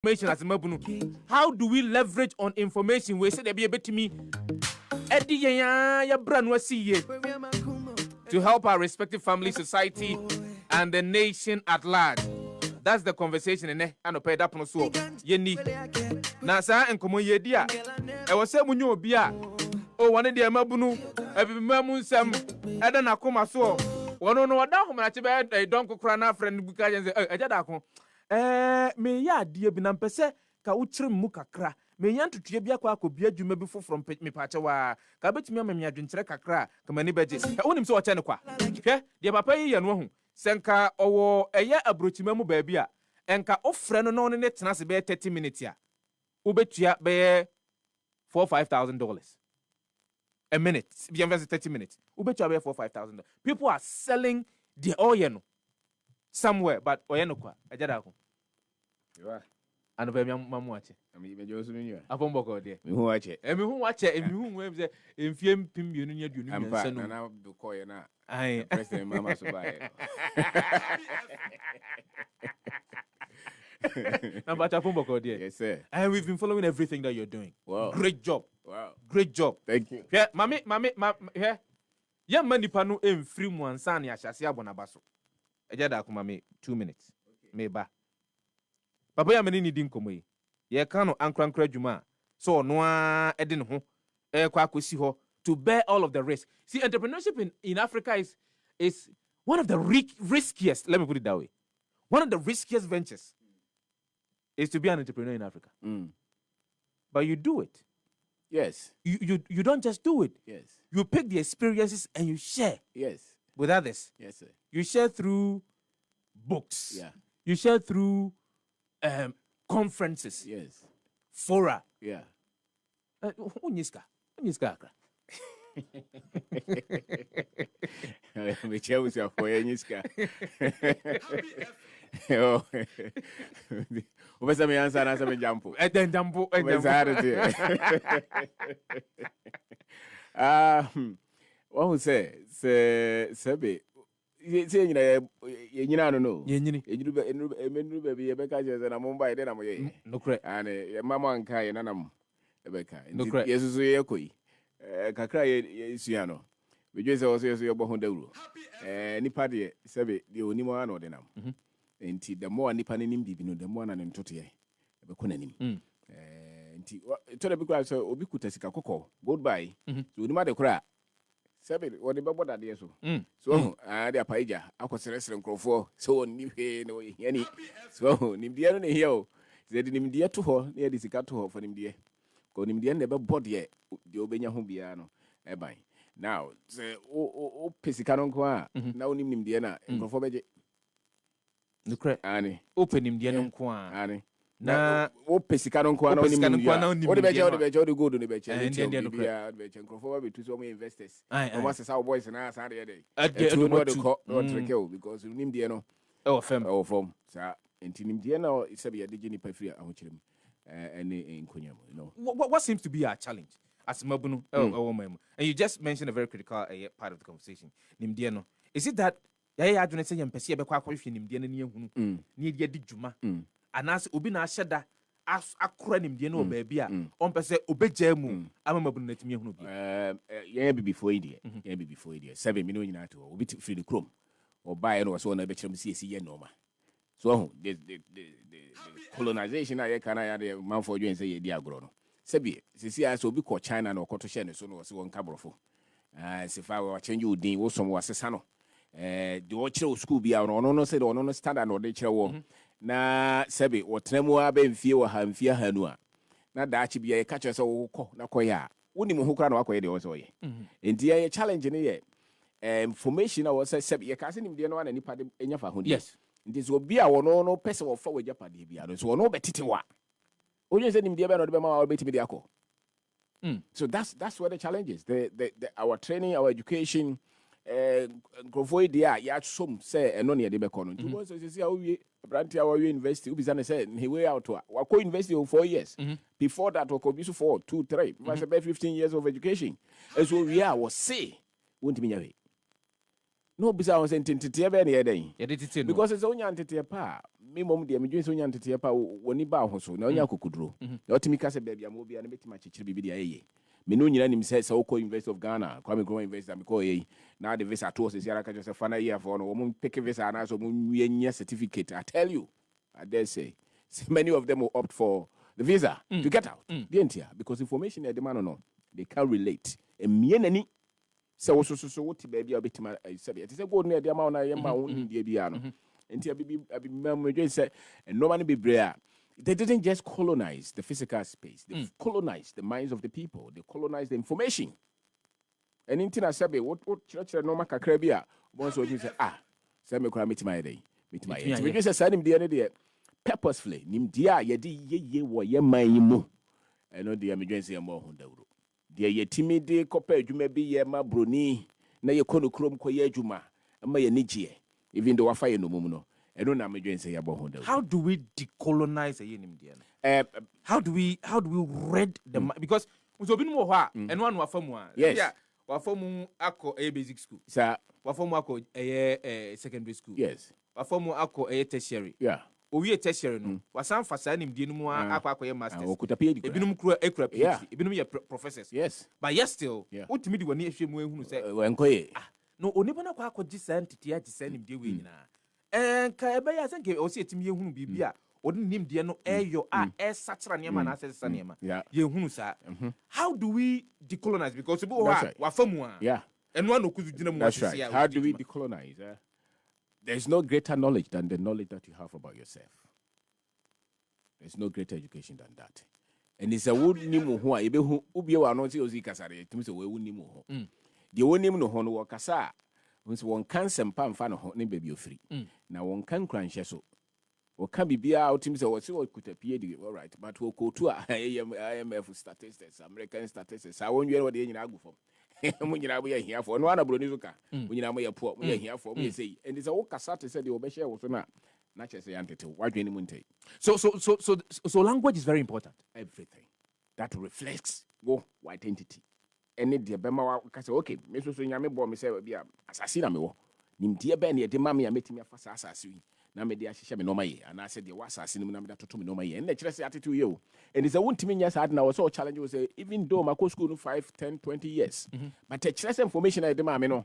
information as mabunu. How do we leverage on information? We say there be a bit to me. Eddie ya brand was see to help our respective family, society, and the nation at large. That's the conversation, and I no pay that no so. Yeni Nasa and Komo Yedia. I was saying, when you be oh, one of the mabunu, every mamun some, I don't know, come as well. One on what down, I don't go crana friend because I jadako. Me ya dear Binam Pese, Kauchrim Mukakra. Me yan to Tribia Quaco be a jume before from me Pachawa. Cabot me, me, I drink crack, come any badges. I own him so a tenequa. Okay, dear papa, and one. Senka owo eye abrochimemu baabia enka ofre no no ne tena se be 30 minutes ya ubetua be $4,000-5,000 a minute be 30 minutes ubetua be $4,000-5,000. People are selling the oil no somewhere but oil no kwa ajada ko yeah and be mamu ache ami be joso no nwa afombo ko de mi hu ache mi hu we say emfiem pimbie nya duonu nyansa no na do koye na ai president mama so bae yes sir, and we've been following everything that you're doing. Wow, great job. Wow, great job. Thank you. Yeah, mami yeah, yeah, mani panu free mu ansa na ahyase abonabaso ejada ko mami 2 minutes okay. Me ba papa ya mani ni din komo yi ye ka no ankrankra dwuma so no a ede ne ho kwa akosi ho to bear all of the risk. See, entrepreneurship in Africa is one of the riskiest, let me put it that way, one of the riskiest ventures is to be an entrepreneur in Africa. But you do it. Yes. You don't just do it. Yes. You pick the experiences and you share. Yes. With others. Yes, sir. You share through books. Yeah. You share through conferences. Yes. Fora. Yeah. Unyiska. Me cheu se foi niska. O pesa me ansa na me jampo. Jampo. What who say be say nyina no. Yenyini. Enuru be be ka je na Mumbai de na mo ye. No correct. And mama nka ye na nam. Ebeka. No correct. Yesusu ye koi. Kakra ye sua no we just also ye bo ho dawuro nipa de sebe de onimo ano de nam enti the more nipa ne nim bibi no the more na ne ntoto ye be ko nanim enti to de bi kra so obi kuta sika kokko goodbye so onimo de kra sebe wo de bebo dade so so de apaija akosere nkrofo so oni hwe no yani so nim de no ne hie o ze de nim de to ho ne de sika to ho for nim de ko nim de ne be body de obenya ho bia no eban now say o pesika no nko a na onim nim de na nkrofo beje no correct ani open nim de no nko a ani na o pesika no nko a na onim nim de o de beje o de go do ne beje no bia beje nkrofo be tu so mo investors o ma se sa boys na sa de dey no no treke because nim de no fam sa entinim de na se be de gini pafiri ahokyerem any nkonya you know what seems to be our challenge as mabunu and you just mentioned a very critical part of the conversation nimdie no is it that ya adwene say yempese be kwa akwahwe nimdie no ne ehunu ne de djuma anas obi na ahyeda akora nimdie no baabia ompese obegya mu ama mabunu na timi ehunu bi ya be before idea 7 million nyina to obi free the chrome or buy no so na be kyerem si ye normal so the colonization I can I man for you and say ye dia agro no sebi sisi as obi ko China na okoto share ne so no se won kabrofo se fa wa change udin wo som wa sesa no de wo kire school bia no say no standard no de kire wo na sebi wo tenemu aba mfie wo ha mfie ha nu a na daachi bia ye ka kire se wo kɔ na kɔ ya woni mu ho kra na wakɔ ye de wo so ye enti ye challenge ne ye information I was sebi ye ka se nim de no na nipa de enya fa ho yes nti so bia wono no pese wo fa wagya pade bia no so wono betete wa onye se nim de be no de be ma wa betimi de akọ so that's where the challenge is the our training our education growth idea ya som say eno ne de be kọ no nti wo se se awie branti our university ubi zane say he way out wa ko university for 4 years before that we could be so for 2 3 about 15 years of education as we are was say won't me nyawe No, besides, I'm saying tete be na yeden. Yeah, tete no. Because it's only tete pa. Me mom de me dwen so only tete pa woni ba ho so na onya kokuduro. Na otimi ka se bia mo bia na betima chichire bibi dia yeye. Me no nyina nim se wo University of Ghana, Kwame Nkrumah University am ko yeye. Na the visa to se siara ka just fana year for no mo pick visa na so mo nya certificate. I tell you, I dare say, many of them will opt for the visa to get out. Because information they demand no, they can't relate. And me nani so what baby a bit my say it is a good near the amount I am my own the biano. And I say and no money be brea. They didn't just colonize the physical space, they colonized the minds of the people, they colonized the information. And in Tina Sabe, what church no macacrabia once what you say, say me cry meet my day. Meet my day. We just said him the other day purposefully, nim dia ye di ye wo ye man mu. And no the emergency more hundawro. Dia ye timide kopa adwuma bi ye ma broni na ye kono krom koye adwuma ma ye nigye even though wafa ye no mum no eno na emergency ya bo hundawro. How do we decolonize ye nim dia? How do we read the because so bi no ho a eno anu wafa mu a yeah wafa mu akọ basic school sir wafa mu akọ secondary school yes wafa mu akọ tertiary yeah owie tertiary no wasan fasa nim die no mu akọ ye masters okuta PhD ebinum kura PhD ebinum ye professors yes but yes still ultimately di woni ehwe mu ehunu se wenkoye no onipa na kwa akọ gisa ntete ya gisa nim die we nyina ka ebe ya sanke o se etimi ehunu bibia odin nim die no eyo satra niam na asesa niam ye ehunu sa how do we decolonize because we wa famu a eno an okuzu gina mu asese ya how do we decolonize there's no greater knowledge than the knowledge that you have about yourself. There's no greater education than that. And it's a wood nimu ho a ebe hu ubie wa no ti ozi kasare tumi se we wu nimu ho. De wo nim no ho no wo kasa nso won kan sempa mfa no ho ne baby ofiri. Na won kan kranhye so. Wo ka bibia utimi se wo se wo kuta PhD all right but wo ko to a IMF statistics American statistics a won yere wo de nyina agufo. Munyina boye hia for no ana broni zuka munyina mo ye po mo ye hia for mo ye say and is a wo kasa te say de wo be share wo so na chese yantete wadwene mu ntai so language is very important everything that reflects go identity any de bema wa kasa okay me so nyame bo me say bia asase na me wo nimdie be na ye de ma me ya metimi afa asase wi na me de ahyehye me no maye ana se de wa asase nim na me da toto me no maye and na kire say attitude ye o and is a wontimi nya sad na wo so challenge we say even though my school no 5 10 20 years but the kire say information na de ma me no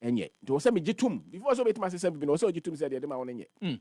enye do say me gitum before so betima say be no so gitum say de ma won enye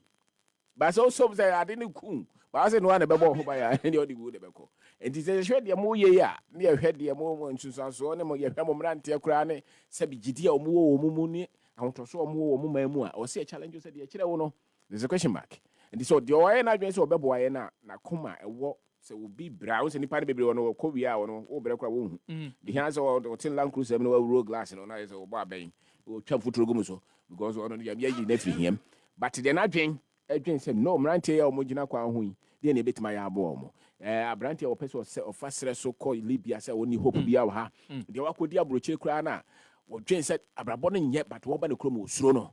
but so say ade ne kun but say no na be bo ho ba ya and the go de be ko and it say hwe de mo ye ya na ye hwe de mo nsusanso ne mo ye hwe mo mrante akura ne say be gidi a mo wo mu ni ahotoso mo wo mo mamu a o say challenge say de kire wo no there's a question mark and so the oye na dwen say obebo aye na koma ewo say obi bra wo say nipa ne bebre wo no ko wi a wo no wo bre kra wo hu the hands o tin land cruiser no road glass no na say obo aben o twa futuro gumu so because ono ya yi na firi him but the na dwen say no mrante ya o mo gina kwa hu yi de na betima ya abo mo abrante o person say o fasre so call Libya say oni hope bia wa ha de wakodi abroche kra na o dwen say abrabo no nye but wo ba ne krom osuro no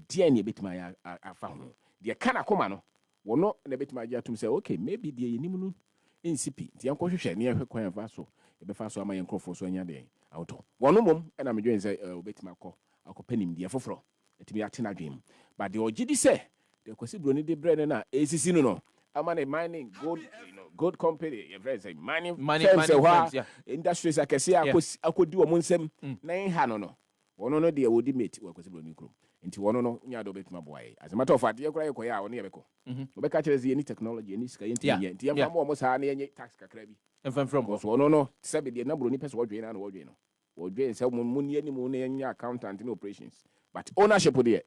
de na betima ya afa ho de kana koma no wono na betima ya tum say okay maybe de yenim no NCP de yanko hwehwe ne yehwe kwan fa so e be fa so ama yenkrofo so anya de auto wono mom na me dwen say o betima akopanim de foforo etimi atena dwen but de ogidi say de kwasi broni de brand na ACC no amane mining gold gold company your friends say mining firms, industries akese akodi wo nsem na ha no wono no de wodi mate wo kwasi broni krom nti wono no nya do betima boy as a matter of fact ye kura ye koya wono ye beko obeka kire ze any technology any sika yenti ye nti ye mo sa na ye tax kakra bi from because wono no sabe de na broni person wodwe na wodwe no wodwe say mun ye ni mu na nya accountant in operations but ownership de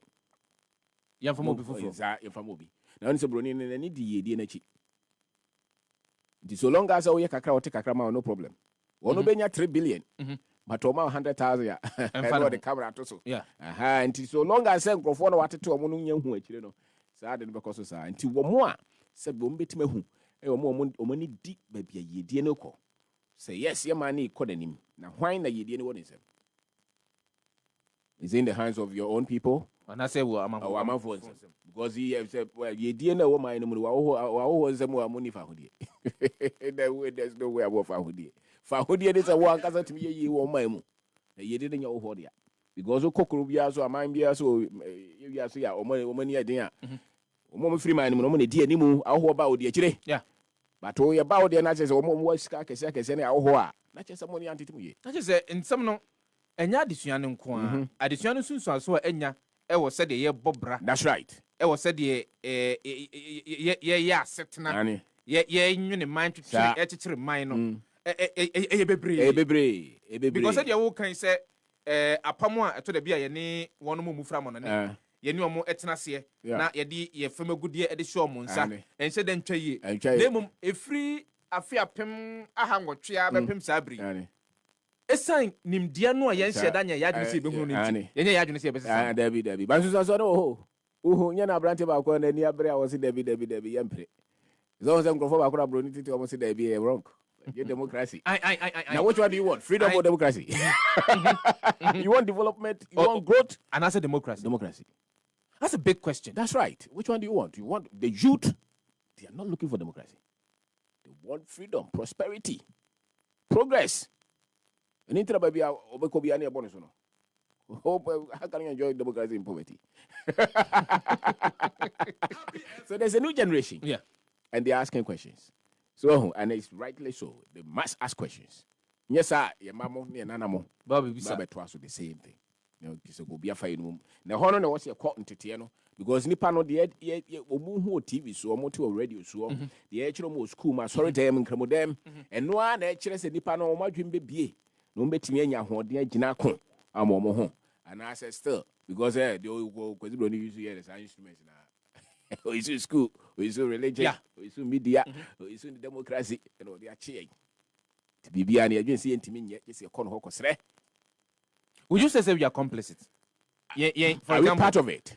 ye from obi foforo ye from obi na oni se broni ne ni di ye die na chi so long as we kakra wote kakra ma no problem wono benya 3 billion but o ma 100,000 ya and the camera to so and so long as nkrofo na watete o mo no nya hu akire no saa de no bekoso saa nti wo mo a se bo mbetima hu o mo ni di ba bia yedie no ko say yes ye man ni kodanim na hwan na yedie no woni nsem is in the hands of your own people and I say amafo because he said well yedie na wo man no mu wa wo nsem wa mo ni fa hodie there's no way about fa hodie this a wo ankasa timi ye wo man mu na yedie nya wo ho dia because o kokoro bia so aman bia so ya so ya o mani eden a o free man no mo na di animu aho ba o di akire yeah but o ye ba o di na chese o mo sika kese na aho a na chese mo ni antetimu ye na chese nsem no enya adesua ne nko a adesua no sunsuan so enya e wo se de ye bobra that's right e wo se de ye asetena ye nwene man twetwe e kyekere man no e bebre because de wo kan se apamo a eto da bia ye ne wono mu mufra mo no ne ye ne omo etena se na ye de ye famagudie e de show mo nsa ense de ntwa yi nemum efri afia pem ahangotwea bepem sabri esan nimdia no a ye nhye da nya ya adwene se behunu ne ye nya ya adwene se besesa dabi ba so no oho nya na brante ba ko na ni abre a wo se dabi ye mpre zo se nkrofo ba ko abro ni titi o mo se dabi ye wrong your democracy. Now, which one do you want? Freedom or democracy? You want development? You want growth? And I said democracy. Democracy. That's a big question. That's right. Which one do you want? You want the youth? They are not looking for democracy. They want freedom, prosperity, progress. And in baby, how can you enjoy democracy in poverty? So there's a new generation. Yeah. And they're asking questions. So, and it's rightly so. They must ask questions. Yes, sir. Your mama, your nana, Bobby, twice the same thing. You know, so go be a fine room. Now, honor no what's your cotton to Tiano because Nipano the TV so moto radio so the actual school my sorry them and cremodem and no one actually said Nipano my dream be no betting any home the Jinako. I'm home. And I said still because they all go because you don't use the instruments now. We see school, we see religion, we see media, we see democracy, you know, they are cheering. To be behind the agency and to me, yes, you're con hawkers. Would you say we are complicit? Yeah, for example, part of it.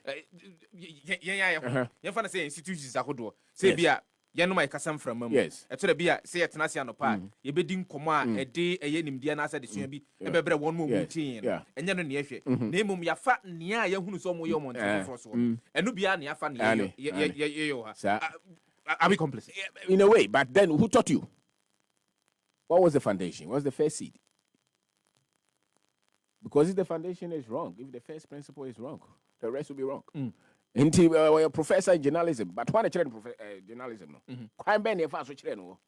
Yeah. You're going to say institutions are good. Say, be a young my cousin from yes. I told be a say at Nasiano Park. You be doing coma a day a yen in Diana said the Swimby, a better one more routine. And then near name ya fat near who's almost your money for so. And no be any funny. Are we complicit? In a way, but then who taught you? What was the foundation? What was the first seed? Because if the foundation is wrong, if the first principle is wrong, the rest will be wrong. Until a professor in journalism, but one child journalism, no. Quite many of us which no.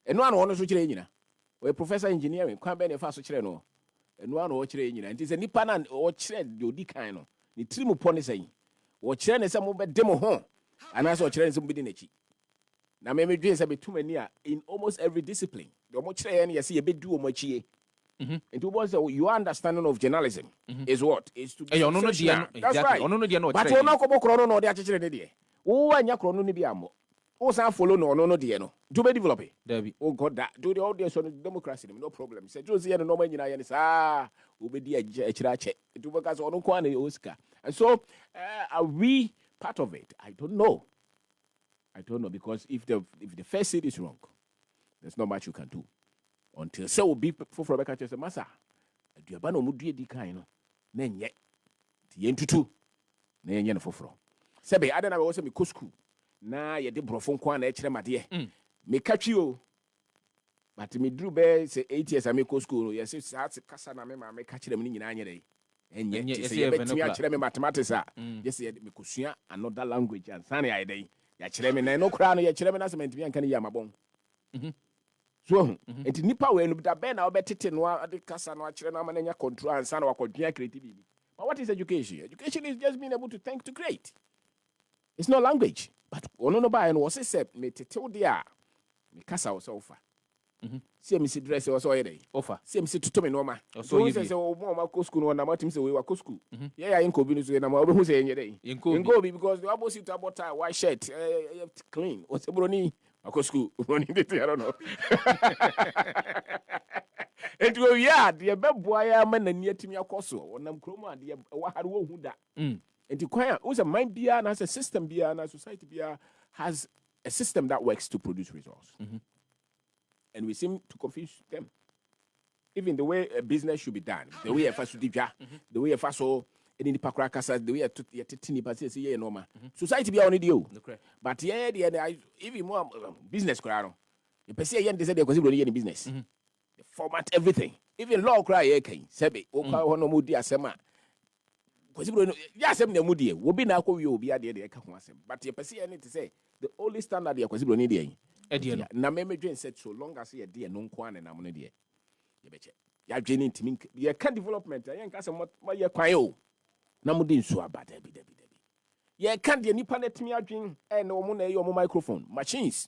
And one honors which we professor engineering, quite many of us which no. And one watch and it is a Nippon or Chred, you decano. The trim upon saying, or Chen is some demo home, and I saw Chen somebody in a cheek. Now, maybe dreams have been too many in almost every discipline. The much you see a bit do much. And to was your understanding of journalism is what is to be. That's right. But you know, Chrono no, they are children. Oh, and your chrono nibiamo. Oh, some follow no, dear. Do be develop it. Oh, God, that do the audience on democracy, no problem. Say, Josie and no man in Ians, will be the chirache. To work as on Kwane Oscar. And so, are we part of it? I don't know. Because if the first seed is wrong, there's not much you can do. Until so will be for Rebecca Chester Massa. Do you abandon Mudri Dicano? Then yet, the Yentutu, Nan Yen for Fro. Sebe, I don't know also me Cuscu. Na ye de brofon kwa na echere made me catch you but me drew be say 8 years I me go school yes say kasa na me ma me catch them ni nyina anyere enye say be timi a kire me mathematics a yes ye me kosua another language and sane ai dey ya kire me na no kra no ya kire me na se mentimi anka ni ya mabon so enti nipa we no da be na obetete no ade kasa no a kire na ma na nya control and sane wakodua creative bibi but what is education? Education is just being able to think to create. It's not language. But ono no buy and was say me tetew dia me kasa wo so offer see me see dress wo so yede offer see me see tuto me no ma so you say o mo ma ko school no na ma tim say we wa ko school yeah inko bi no so na ma obi hu say enye dey inko bi because the abo sit about tie white shirt clean o se broni ko school broni dey I don't know it go yeah the beboa ya ma na ni atimi akoso onam kromo ade wa hare wo hu da and the choir was a mind bia and has a system bia and a society bia has a system that works to produce results. And we seem to confuse them. Even the way a business should be done, the way a fast the way a fast so any pakrakasa, the way a titini passes a normal. Society be only you. But yeah, even more business crowd. You perceive yen decided because you in business. They format everything. Even law cry sebe, oka hono mudi asema. Because you asem na mudie, will be now call you be at the Eka. But you perceive anything to say the only standard you consider need. Na me said so long as you dear non quan and I'm on dear. You betcha. You genuine to me. You can development. I ain't got some what you quail. Namudin so about Debbie. You can't be any planet me again and no money your microphone machines.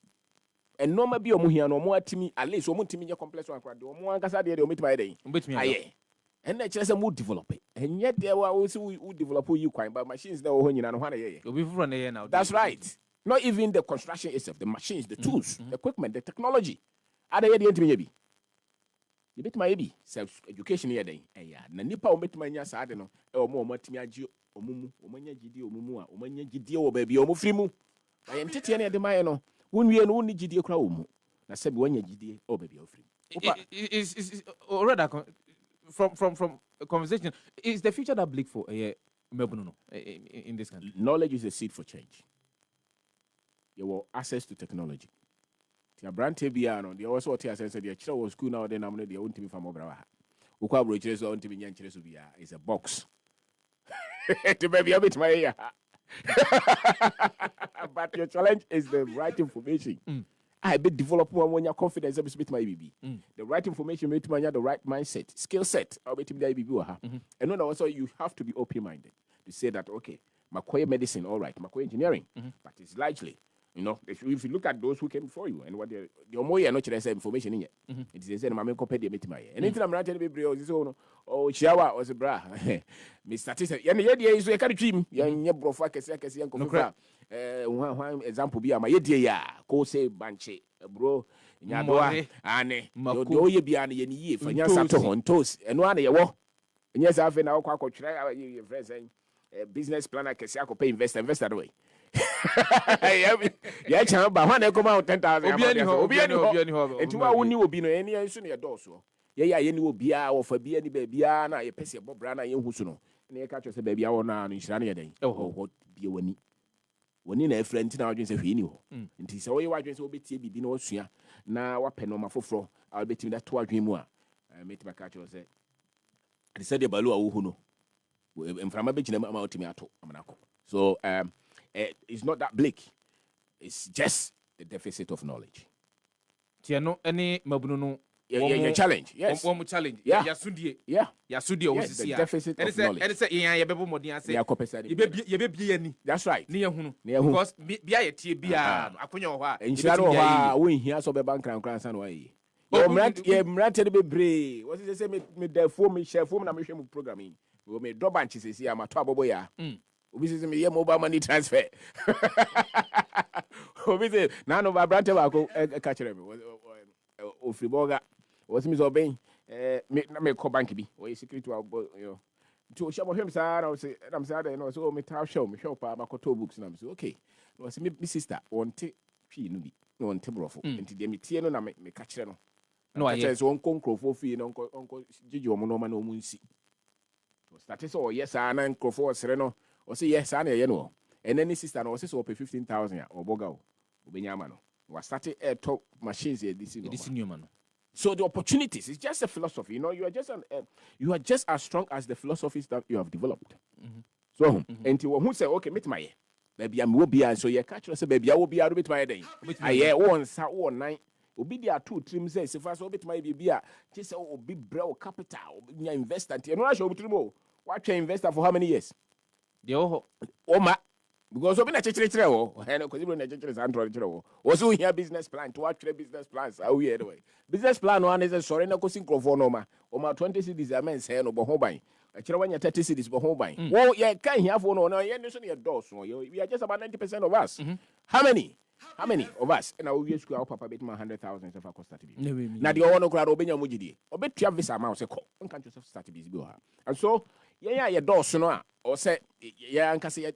And no maybe or here no more to me at least one to me your complex one crowd. One casa de omit my day. Aye. And that's just a mood develop it. And yet there were also who develop who you quite but machines that were in 1 year. You'll be from here now. That's right. Not even the construction itself, the machines, the tools, the equipment, the technology. Are they the maybe? You bet my baby self education here day. Na nipa omit my nya sa de no e omo matimi agi omumu omanya gidi omumu a omanya gidi o ba bia omofrimu. Na ye ntete ne de mai no wonwie no wonni gidi kura omu. Na se bi wanya gidi o ba bia ofrimu. Is already from a conversation is the future that bleak for Melbourne in this country? Knowledge is a seed for change. You will access to technology. The brand TBR, they also tell us that the child was school now, then I'm the own team from Obraha. Uka Bridges on to be young Cheresubia is a box. To maybe a bit my ear. But your challenge is the right information. I be develop one when your confidence is bit my baby. The right information made to the right mindset, skill set, I'll be to the baby. And then also you have to be open minded to say that okay, Makoye medicine, all right, Makoye engineering, but it's largely. You know, if you look at those who came before you and what the Omoya not say information in it, it is a Mamma Copedia Mitimaya. And anything I'm writing to be or shower or bra. Miss Statistic, and the idea is a kind of dream, young Brofaka, one example be a my idea, co say Banche, bro, Yaboa, Anne, Makoye Biani, ye for Yasato on toast, and one year walk. And yes, I've been our quack try your friends saying business planner, Kasiako pay investor away. Yeah, champ, but when they come out 10,000, and to our new be no any soon your door so. Yeah, you will be our for be any baby, and I pay your Bob Brana, you who soon. And they catch us a baby hour now in Shania day. Oh, what be when in a friend in our dreams if he knew. And tis all your dreams will be TB no sooner. Now, what pen on my fro, I'll bet you that 2 dream more. I made my catcher say. I said the Balua who know. And from a bitch, I'm out to me at all. So, it's not that bleak. It's just the deficit of knowledge. Tiano any Mabuno. Yeah, challenge. Yes. One challenge. Yeah. Yasudi. Yeah. Yasudi was the deficit of knowledge. And it's a yeah, Bebo Modia say, you be any. That's right. Near who? Because be a TBR, Apunyo, and Shadow, we hear so be bank and cross and way. Mranted be brave. What is the same with the form share form and mission programming? We may drop bunches here, my trouble boy. This is me mobile money transfer. None of our branch will catch them. O Friboga was Miss Obey, make call bank be, or secret to our to show him, sir. I was I'm sad, and also me tell show me shop my coto books. And I'm so okay. It was me, sister, one tea, nubi, no one table, and to them, Tiano, and me catch them. No, I just won't conquer for fee and Uncle Gigi or Monoma no Munsi. That is all, yes, I and Crofo Sereno. Or say yes, I know. And then his sister was also pay 15,000 or Bogao, Benyamano. Was started air top machines here this man. So the opportunities is just a philosophy. You know, you are just as strong as the philosophies that you have developed. So until who say, okay, meet my baby, I will be so you catch us, baby, I will be out with my day. I hear one night. Obi dia 2 trims say se first obi my be a just obi bro capital obi investor and no show obi what investor for how many years de oh ma because obi na chechire wo and because obi na chechire Android chire wo also here business plan to actually business plans how we anyway business plan one is sorry na ko synchrofo no ma o ma 20 cities amen say no bo ho ban chire wanya 30 cities bo ho ban wo ye kan here for no ye no so ne door so we are just about 90% of us. How many of us? And I will use our papa bet 100,000 if I cost start to be. Now the one who crowd obey your mujidi. Obey to have this amount say call. And can't yourself start to be. And so, yeah, door soon or say, yeah, and can say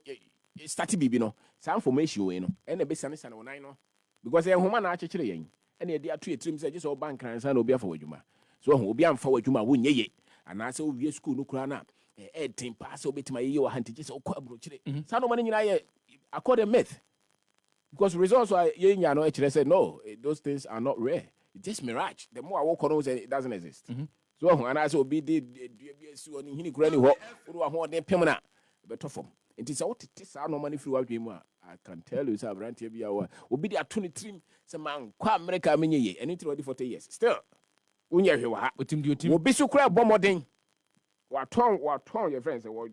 start to be no. Some information you know. And the business and on I know. Because they're human actually. And the idea 2 trims just all bank and will be for Juma. So we'll be on forward Juma win ye. And I say we school no crana. Ed team pass over to my year hunting just all quabro. Some money in I according myth. Because results are they said no, those things are not rare. It's just mirage. The more I walk on it doesn't exist. So and I say be the better form. It is out it is no money free game. I can tell you, sir, Branty Biawa will be there 23 some man, qua America, many, and it's already 40 years. Still, when you're here, What team do you team? will be so crab bombarding. What tongue, your friends, or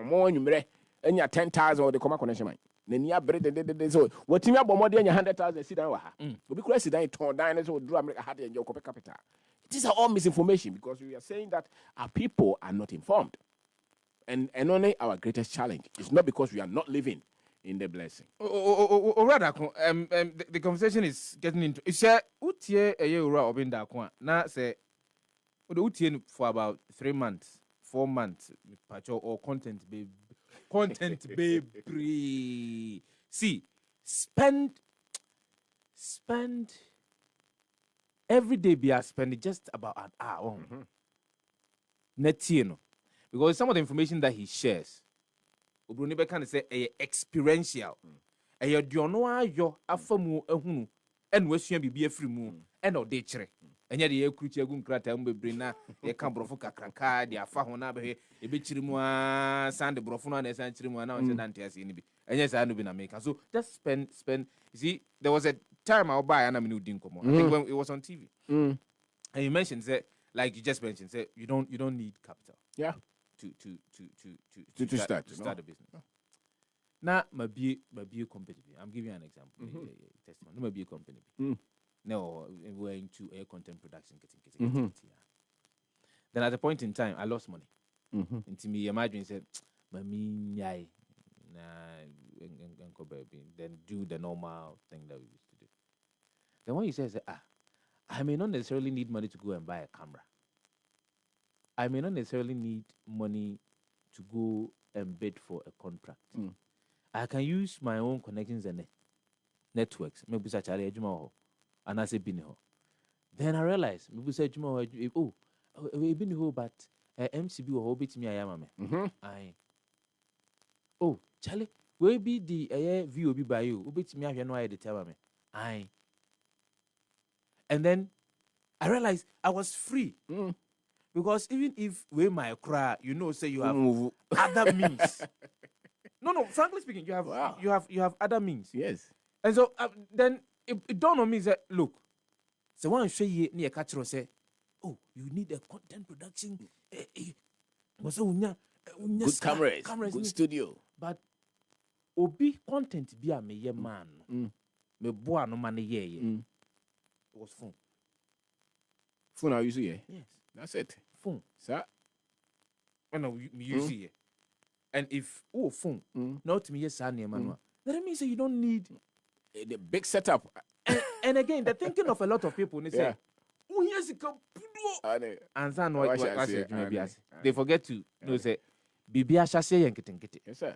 more you may, and your 10,000 or the common connection. Then you are bread and so what team up more than 100,000 sit down. Will be crazy, then torn diners or do America had in your copy capital. These are all misinformation because we are saying that our people are not informed. And only our greatest challenge is not because we are not living in the blessing. Rather, the conversation is getting into. It's a utie a year or now say utie for about 3 months, 4 months, or content baby. See, spend every day. Be spending just about an hour. Net, you know. Because some of the information that he shares, Obronibe can say experiential. You don't know your afamu ehunu and wesua bibia free mu and o de chere. Enya de ekruchi agun krata mbebri na ye kan brofo kakranka de afa ho na be e be chiri mu a sand brofo na san chiri mu na o se dante ase ni bi. Enya sa no bi na make. So just spend. You see, there was a time I buy and I'm in Udinkomo. I think when it was on TV. And you mentioned that, like you just mentioned, say you don't need capital. Yeah. To start a business. Now, maybe a company. I'm giving you an example. Testimony. Maybe a company. No, we're into air content production. Getting. Then at a point in time, I lost money. Into me, imagine said, "Mami, then do the normal thing that we used to do." Then when he says, I may not necessarily need money to go and buy a camera. I may not necessarily need money to go and bid for a contract. I can use my own connections and networks. Maybe such a Juma and I say Biniho. Then I realized maybe say Juma Biniho, but MCB will bit me. I am. Oh, Charlie, will be the VOB by you. Bit me. I know I determine. And then I realized I was free. Because even if we might cry, say you have other means. No, frankly speaking, you have other means. Yes. And so then it dawned on me that look, so one show you near catch say, oh, you need a content production. Good cameras, good studio. But obi content be a me man. Me boy no money it was phone. Phone are you see? Yes. That's it. Phone. Sir? No, you see it. And if phone, not to me, yes, manual. That means you don't need the big setup. And again, the thinking of a lot of people, they say, oh, yes, it can. And they forget to say, Bibia chassis and getting it. Yes, sir.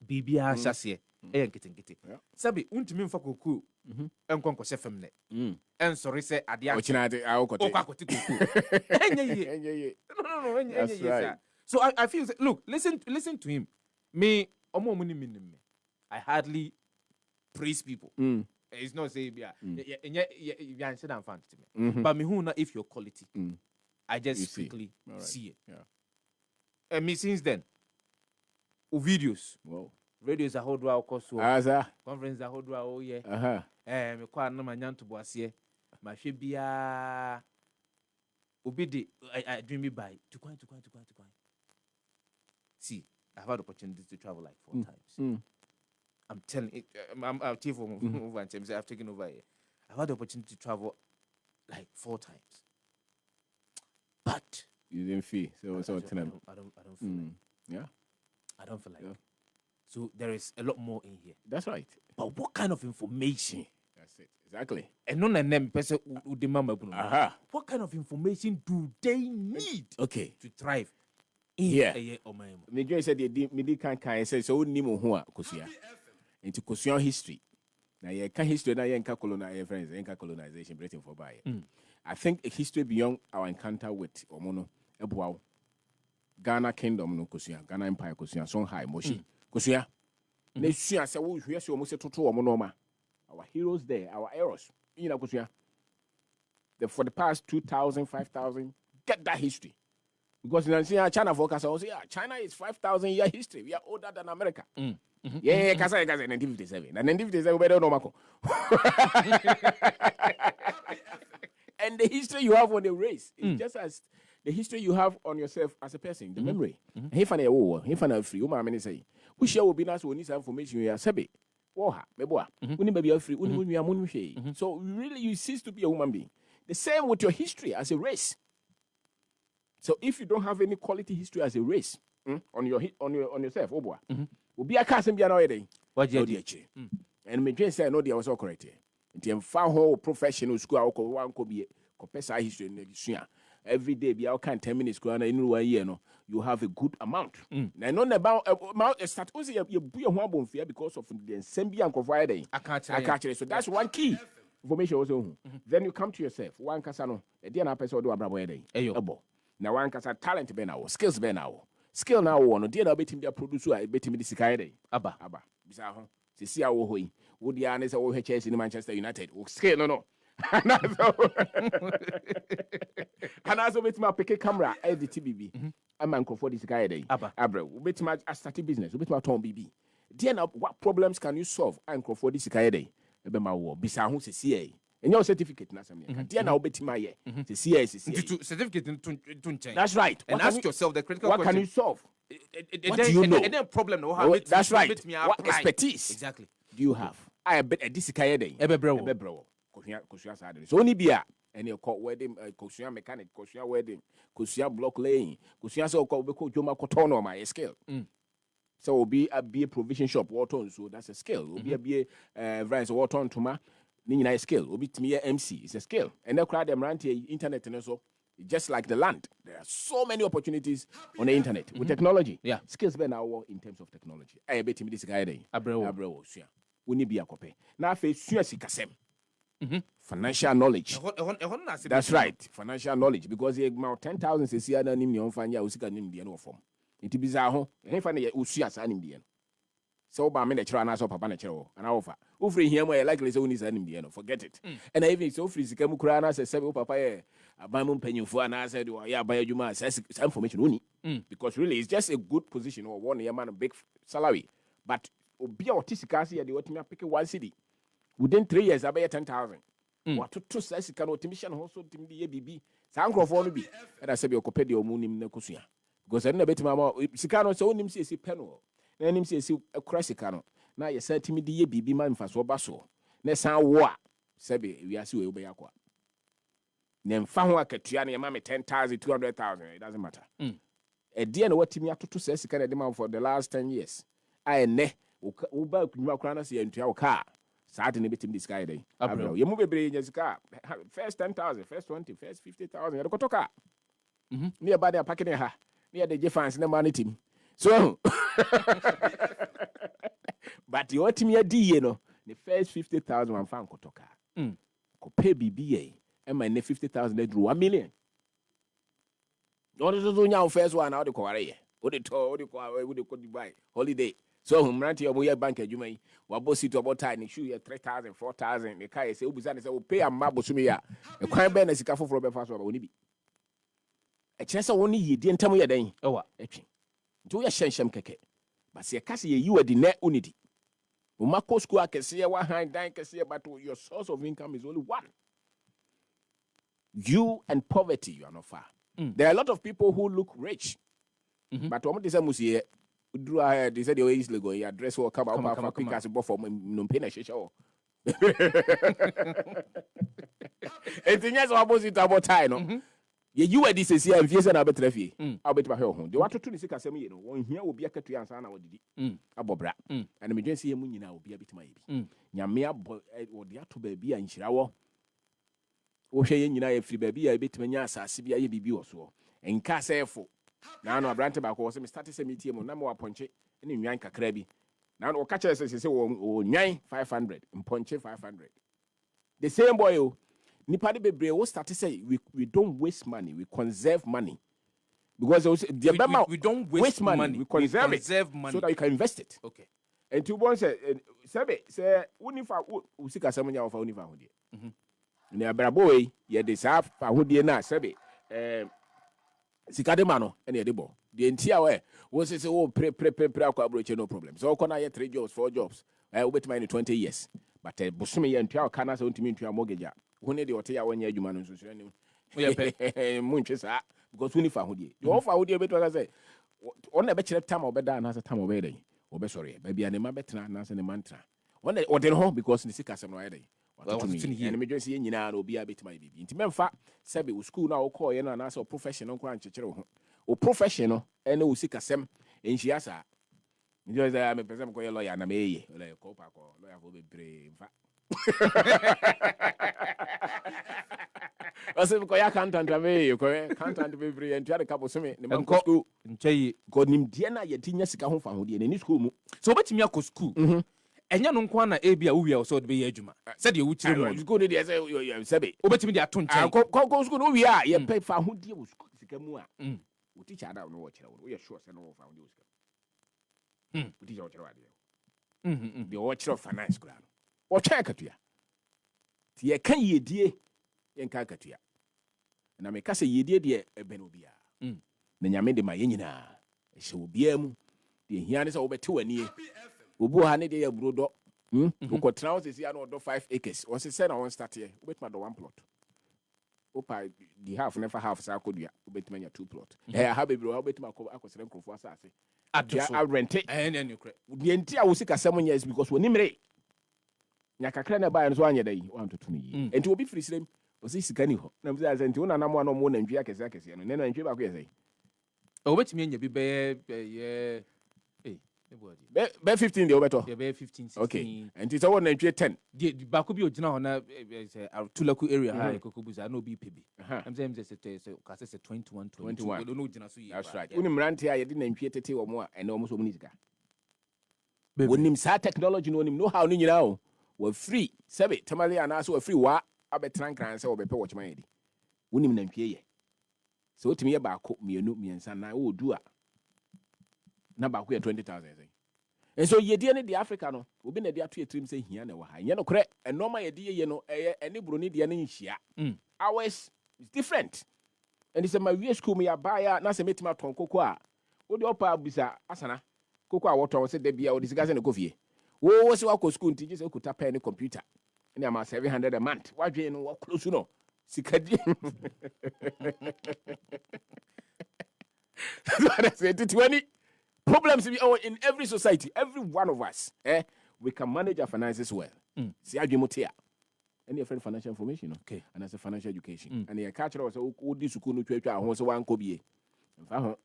Bibia chassis and getting it. Sabi, untimin for cuckoo, and conquer femne. And sorry, say, Adia, That's right. So I feel, look, listen to him. Me, I hardly praise people. It's not say, but me who if your quality, I just quickly see it. Yeah. And me since then, videos. Wow. Radios are hold wow course. Conference are hold wow, yeah. Me quite no man to boss here. My shibia obedi I dream me by to quite. See, I've had opportunities to travel like 4 times. I'm telling it, I'm chief over and James, I've taken over here. I've had the opportunity to travel like 4 times. But you didn't feel so I don't feel like yeah. I don't feel like so there is a lot more in here. That's right. But what kind of information? That's it. Exactly. And none of them person who demand what kind of information do they need to thrive? Yeah. Me said me can say so ni mo ho a kosua. Into kosua history. Now you can history na you can colonization Britain for by. I think a history beyond our encounter with Omono Ebuao. Ghana Kingdom no kosua, Ghana Empire kosua, Songhai Moshi. Kosua. Ne sua say wo hwe se omo se toto omo ma. Our heroes there, our heroes. You know, for the past 2,000, 5,000, get that history. Because in China focus also, China is 5,000 year history. We are older than America. Yeah, kasa 1957. And 1957 we don't know. And the history you have on the race is just as the history you have on yourself as a person, the memory. He find a war, he find a free. Mama say, who shall will be nice when this information you are sabi. Woha, meboa. Uni baby free, uni. So really you cease to be a human being. The same with your history as a race. So if you don't have any quality history as a race on yourself, boy, will be a cousin be another day. What you and me say no, they was all correct. The whole professional school one could be a history in every day be all kind 10 minutes in 1 year. No, you have a good amount. Now not about amount start also you be a one fear because of the Sembia and providing. I can't. So that's one key. Information also. Then you come to yourself. One casano, a DNA person do a bravo day. Now one casa talent be now, skills be now. Skill now one, dear I bet him their producer, I bet him this Sikaide. Abba. Bisaho. See how we would the honest or HS in Manchester United. Skill no. And also bet my pick camera at the TBB. A man for this guy day. Abra, bet my starting business, bet my Tom BB. Dear what problems can you solve and for this guy day? My war, Bisaho CA. And your certificate, dear now bet my year. The CIC certificate. That's right. And ask yourself the critical question. What can you solve? What do you know? And then problem no how it. That's right. What expertise exactly do you have? I bet a disikaye day. Ebebro. Koshua side. So only be and you call wedding, Koshua mechanic, Koshua wedding, Koshua block laying, Koshua so called Joma Cotono my scale. So will be a provision shop water, so that's a scale. Will be a Vance water to ma. Nina scale, will be to me MC, it's a scale. And they'll crowd them around the internet and also just like the land. There are so many opportunities on the internet with technology. Yeah. Skills be now in terms of technology. I bet him this guy day. Abrewo, sure. We need be a copy. Now face kasem. Financial knowledge. That's right. Financial knowledge. Because the amount 10,000 says here than him, you find out who's nim the form. It is bizarre. And find a usia san him. So by me natural and papa natural and offer. Ufri here more likely so is an Indian. Forget it. And even so free Sikamu Krana says several papa a bamum penny for and I said, yeah, by you says information only. Because really it's just a good position or 1 year man a big salary. But be autistic at the ultimate pick 1 city. Within 3 years I buy 10,000. What to says can automation also to the ABB. Sanko for be. And I said your copedio moonim necosia. Because I never bet my mom Sicano so him says penal. Then him says a crassicano. Now you said to me the baby man for so basso. Nessa what? Sebi, we are so beaqua. Then found work at Tiani, mammy 10,000, 200,000. It doesn't matter. A dear, what Timmy to says can demand for the last 10 years. I ne Uba Kranas into our car. Starting a bit in this guy day. You move a brain in car. First 10,000, first 20, first 50,000. You go to car. Nearby their packing her. Near the difference in the money team. So, but the ultimate D, you know, the first 50,000 one found Kotoka. Could pay BBA and my 50,000 they drew 1 million. What is the now first one out of Korea? What you could buy holiday. So, Ranty or your banker, you may what boss it about time, shoot 3,000, 4,000. The car say, will pay a marble to me. A crime ban is a couple for a fast over. A chance only ye didn't tell me a day. Oh, do your shensham keke. But see a cassie, you are the net unity. Umako school, I can see a 100 dime, can see, but your source of income is only one. You and poverty, you are not far. There are a lot of people who look rich. But what is a musie? They said the way is legal. Your dress will come out because of for no pain. Anything else opposite about time. You are this is here and fears and I'll be I'll bet my home. The water to the sick assembly, one here will be a country and son. I would a bobra and emergency munina will be a bit my baby. Yamia or the to baby and Shirawa. O Shayin United free baby, I bet Manyasa, Sibia baby or so. And Cassafo. Now, no, Brandt about was started a meeting on number ponche and in Yanka Crabby. Now, or catchers say, oh, 500 and ponche 500. The same boy. Nipadi bebre we start to say we don't waste money, we conserve money. Because we don't waste money, we conserve money so that you can invest it. Okay. And two boys say unifa usika samanya of unifa hodi. Ne abrabo we ye de sa fa hodi na sebe Sikade mano, any edible. The entire was say, oh, pre no problem. So, can I get 3 jobs, 4 jobs? I will bet mine in 20 years. But Busumi and Tia Canas on to me to your mortgage. When they were here 1 year, you man, Munches, because we found you. You offer would you better say, on a better time or better, and as a time of wedding. Or sorry, baby, and a better, and as a mantra. One day, or then home because the sick as I'm riding. And emergency in will be a bit my baby. In fact, Sabi will school now call you and ask a professional crunch or professional and no sick as them in Shiasa. Because I'm a person called lawyer and a may like a copac or lawyer will be brave. I said, I can't enter you can't be free and try a couple of some school and say, God, Diana, your genius, come from any school. So, what's me school? Enya no nkwa na ebia wo wia so de be adwuma said ye wuchire mo school dey say you sabe obetimi de ato nchen ko school no wia ye pay fa hodie wo sika mu a wo teacher da no wo kire wo ye sure say no wo fa hodie wo sika wo teacher wo kire wa de de wo kire finance kura no wo kire katua ti ye kan yedie ye nka katua na me ka say yedie de ebe no bia na nyame de ma ye nyina e hye obia mu de hia ne say wo bete wani Ubu ha ne de brodo uko travel say na odo 5 acres o say na won start here ubetma do 1 plot opa the half never half sa kodua ubetma nya 2 plot ha be bro ubetma akosere nkrofo asase I rent it and you credit the entire wo sika 7 years because woni mre nya kakra na buy no so anya dai 1 to 2 yi enti obi free srem o say sika ni ho na mza enti wona namo no mo na ntwi akese no na ntwi ba ko yesai obetmi anya bi be Be 15 the obeto. Yeah, be 15 16. Okay. And it's all 10. The baku bi ogina hona Tulaku area ha Kokobuza no bi pebe. I'm saying say kase say 21 21. No ogina so yi. That's right. Unim rante ya de nantwie tete wo mo a ene omo so mo nisika. Wonim sa technology no wonim know how no nyina o. We free. Sebe tamale ana so we free wa abetran kran say obepe wo chman yedi. Wonim nantwie ye. So otimi ye ba ko mienu miensa na wo du a na ba ko 20,000 say. And so ye dey the Africa no obi na dey atu etrim say hia na wa ha ye no kre enoma ye dey ye no ene broni dey na nhia ours is different and it's my we school me abaya na say metima ton koko a wo dey opa abisa asana koko a woton say dey bia wo discuss na kofie wo say wa ko school nti say okuta pen computer ina ma 700 a month wa dwen no wa close no sikadi that's it 20 problems in every society, every one of us, we can manage our finances well. See how you motia. Any friend financial information, okay, and as a financial education, and the culture was all this school no church. I want so one kobe. And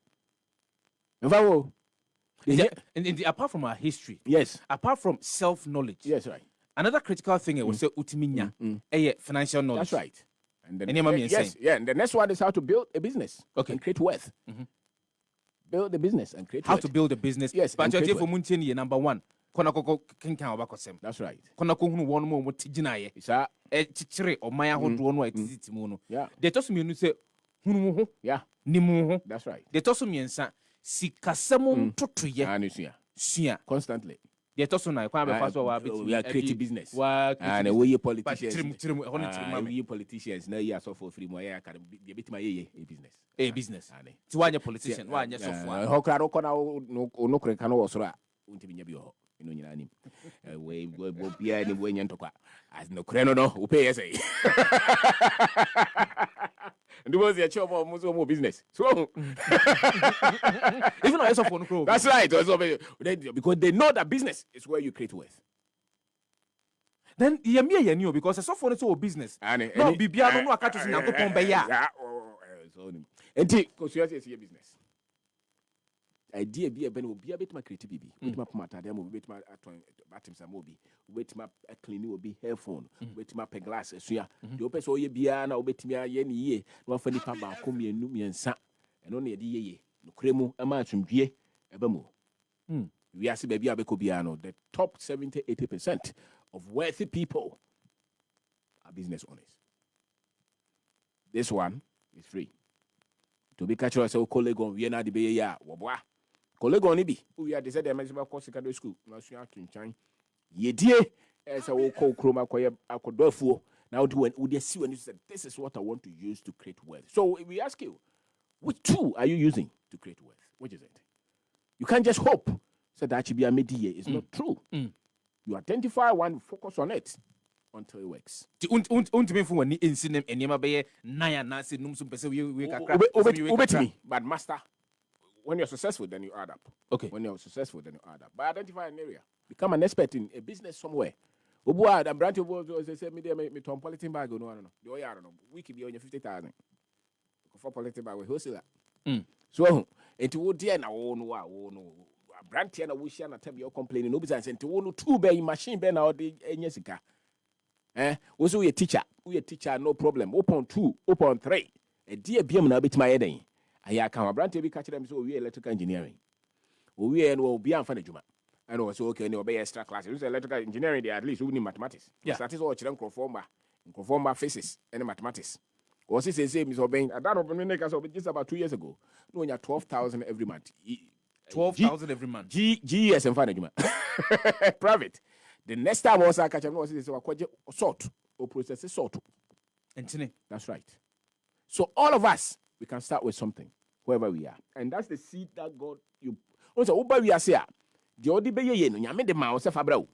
apart from our history, yes, apart from self-knowledge, yes, right. Another critical thing was utiminya, financial knowledge. That's right. And then yes, yeah, and the next one is how to build a business, and create wealth. Build the business and create how to build a business. Yes, but you're for Muntin, number 1. Kona koko kinkan obakosem. That's right. Kona ko hunu won mo tiginaye. Isa chichire o maya ho do no atiti mu no. Yeah. They toss me nu say hunu ho. Yeah. Ni mu ho. That's right. They toss me ensa sikasem totoye. Anusia. Sua Constantly. They toss na kwa be faso wa be. We are creating business. And we politicians. We politicians na ya so for free mo ya ka be bit my a business. A business. Ti wanya politician, wanya so for. Ho kra ro kona no kre kan wo soro a untimi nya bi ho. Ino nyina nim. We bia ni we nyantokwa. As no kre no we pay say. And it was a job of more business. So even also for no. That's right. Because they know that business is where you create wealth. Then you knew because so for no business. No bibia no aka to nyankopon be ya. So enti because you say business. Idea be be no be a bit ma create bibi. Bit ma pomata mo bit ma aton batim sam obi. Bit ma clean obi hairphone. Bit ma pe glass esua. The open so ye bia na obetimi aye ni ye. No fa nipa ba ko mienu miensa. Eno na ye di ye. No kremu ama atwumdue eba mo. We ase ba bia be ko bia no the top 70-80% of wealthy people are business owners. This one is free. To be catch us, so colleague on Vienna de Bay, Wabwa. Colleague on Ibi, we are decided to course secondary school. National King Ye dear, as I will call Chroma Koya Akodofo. Now, do when would you see when you said, this is what I want to use to create wealth? So we ask you, Which tool are you using to create wealth? Which is it? You can't just hope. So that should be a media. It's not true. You identify one, focus on it until it works. But master, when you're successful, then you add up. Okay. When you're successful, then you add up. But identify an area. Become an expert in a business somewhere. I'm branch of say me Tom Politin bag. No. The way I don't know. We could be on your 50,000. For Politin bag, we wholesale. So, it would dear now. No. Brand here, we shall not tell you complaining. No business and to one two bay machine ben out the Jessica. Was we a teacher? We a teacher, no problem. Open 2, open 3. A dear beam now bit my head. I come a brand to be catching them so we electrical engineering. We will be unfunny Juma. And also okay, no be extra classes. Electrical engineering, they at least we need mathematics. Yeah. That is all children conformer physics and mathematics. Was this the same is obeying? I don't just about 2 years ago. No, you 12,000 every month. 12,000 every month. GES and Fanajuma. Private. The next time also I catch him was salt or process salt. That's right. So all of us, we can start with something, wherever we are. And that's the seed that God you also we are here. The odi be ye no nyame de ma wo se fabra wo.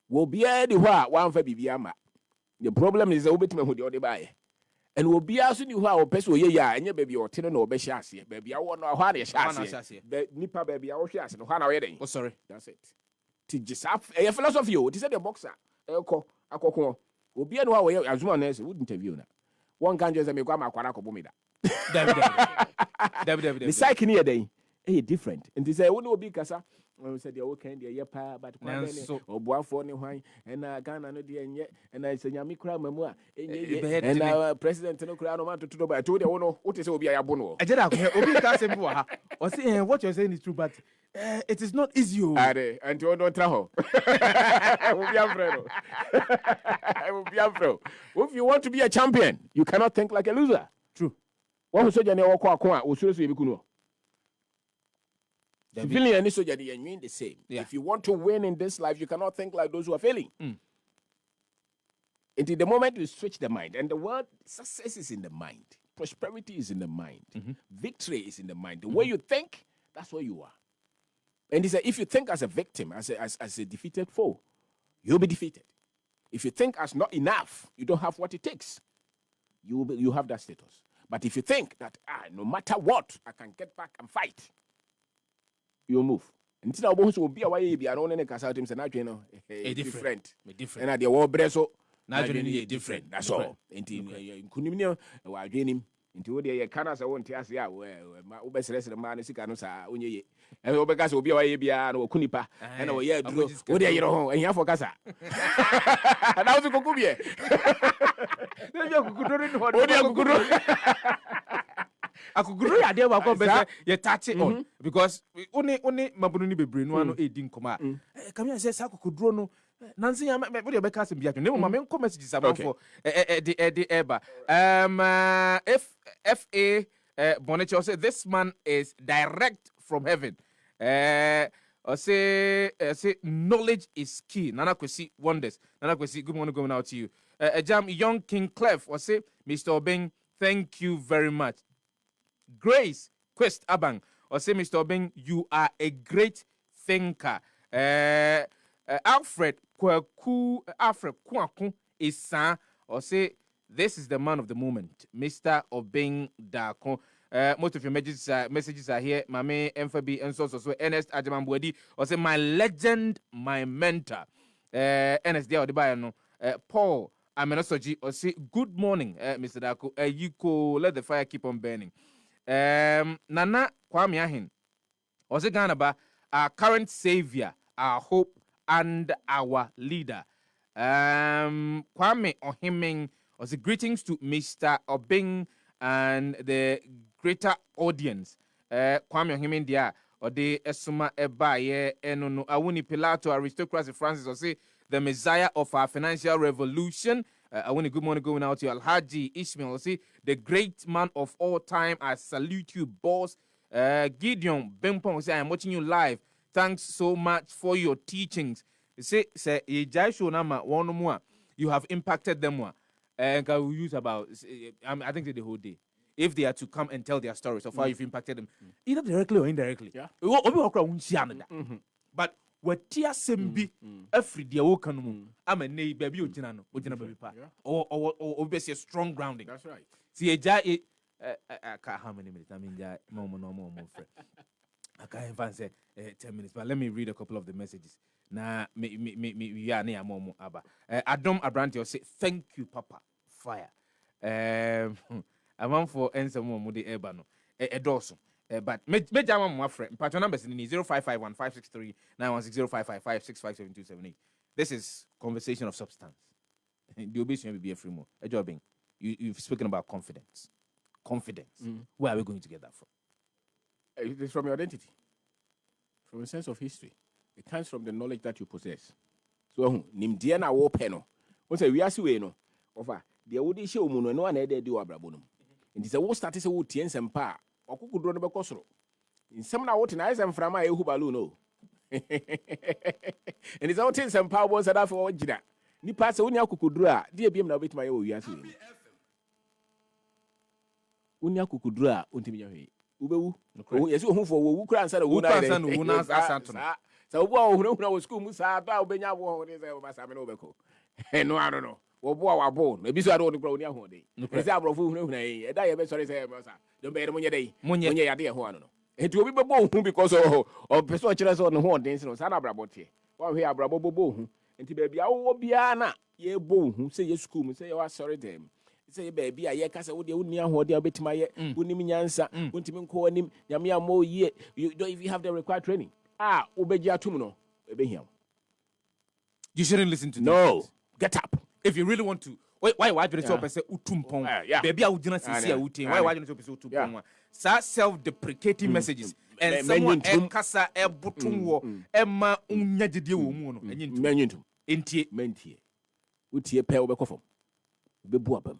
Wo bia de ho a wan fa bibia ma. The problem is that obetima hu de odi ba ye. And will be as you how person yeah, and your baby or tin or be chassis, baby. I want to know how they chassis. Nipa baby, I was chassis. No, how wedding. Oh, sorry, that's it. Teach a philosophy. It is a boxer. Elko, a coco. Will be no way as one else would interview. One can't just make my quaraco bomida. The cycle near day, different. And they say, oh, no, big casa. When we said the old candy, a pa, but or bois for any wine, and Ghana no dear, and I said, Yami cry memoir, and our president no crown want to do, but I told you, what is Obi Abono? I did have or say what you're saying is true, but it is not easy. And you don't travel. I will be afraid. If you want to be a champion, you cannot think like a loser. True. What was so Janelle Quaqua, or seriously, we could Civilian and soldier, they mean the same. Yeah. If you want to win in this life, you cannot think like those who are failing. Until the moment you switch the mind, and the word success is in the mind, prosperity is in the mind, victory is in the mind. The way you think, that's where you are. And he said, if you think as a victim, as a defeated foe, you'll be defeated. If you think as not enough, you don't have what it takes, you have that status. But if you think that no matter what, I can get back and fight, you move. And now both will be away be around any cast him and you know different. And at the war breso naturally different. That's all. Until Kunimino or him into the canas I won't tell you where my best the man is canosa only and Obegas will be away beyond or Kunipa and oh yeah, what are you home and you have for Casa. And I was a Kokubie. I could grow idea about better you touch it on because only Mabuni be brain one no come come here says I could draw no Nancy I met your backers and be no my main messages about for the Eba FA Bonicho said this man is direct from heaven or say knowledge is key. Nana Kwesi wonders. Nana Kwesi, good morning going out to you. Jam young King Clef or say Mr. Obeng, thank you very much. Grace Quest Abang or say Mr. Obeng, you are a great thinker. Alfred Kwaku is son or say this is the man of the moment, Mr. Obeng Dako. Most of your messages are here. Mame Mfabi and so Ernest Ajamambwedi or say my legend, my mentor. Ernest there no. Paul Amenosoji or say good morning, Mr. Dako. You could let the fire keep on burning. Nana Kwame Ahin or say Ganaba, our current savior, our hope, and our leader. Kwame Ohiming or say greetings to Mr. Obeng and the greater audience. Kwame Ohiming dia or de Esuma Ebaye Enono Awuni Pilato aristocracy Francis or say the messiah of our financial revolution. Awuni good morning going out to Alhaji Ishmael or say the great man of all time. I salute you, boss. Gideon Bempong say I am watching you live. Thanks so much for your teachings. Say one more. You have impacted them more. And I will use about I think the whole day. if they are to come and tell their stories of how you've impacted them, either directly or indirectly. Yeah. But what tia sembi every dia wokan I'm a nay baby ojina baby pa or be a strong grounding. That's right. See a jai how many minutes? I mean more friend. I can't even say 10 minutes, but let me read a couple of the messages. Na me ya near momo aba. Adam Abrantio say thank you Papa Fire. I'm for answer more mudi ebano. Dorsum. But me jama my friend. Patron numbers in 0551 563 916 0555 657 This is conversation of substance. The obesity will be a free more. A jobbing. You've spoken about confidence. Confidence. Where are we going to get that from? It's from your identity, from a sense of history. It comes from the knowledge that you possess. So, Nimdiana wo peno. Once we are see no over the would show moon no one head do abrabonum. And it's a war started a wood tiens and pa or could run about cosro. In some now what in eyes and from my hubaluno. And it's all tiens and power was that for Jida. Ni pass only a kukudra, dear beam now with my own yasu. Unya kukudra untimia. Ubewu. Yes, who for who can answer the wood answer. So, who school Musa about Benya war is over Samuel Obeko. No, I don't know. Or boy, bone. Maybe I don't grow near one day. It's our who nay, a diabetes, sorry, say, don't bear Munya day. Munya, dear one. It will be bone because of persuasions on the horn dancing on Sanabra Botti. While we are Brabo Bobo, and to baby, oh, Biana, ye bone, who say your school, say you are sorry, them. Say, baby, I cast out the Unia, what they are betting my Unimiansa, Untimin call him, Yamia more ye. You don't if you have the required training. Obeja Tumuno, Ebehim. You shouldn't listen to no. Get up. If you really want to. Why do you say utumpong? Baby, I would not see a utin. Why do you say utumpong? Self-deprecating messages. And someone Kasa e butunwo Emma unyajidi womuno. Menyentum. Mentie. Utie pe obekofom. Bebu abam.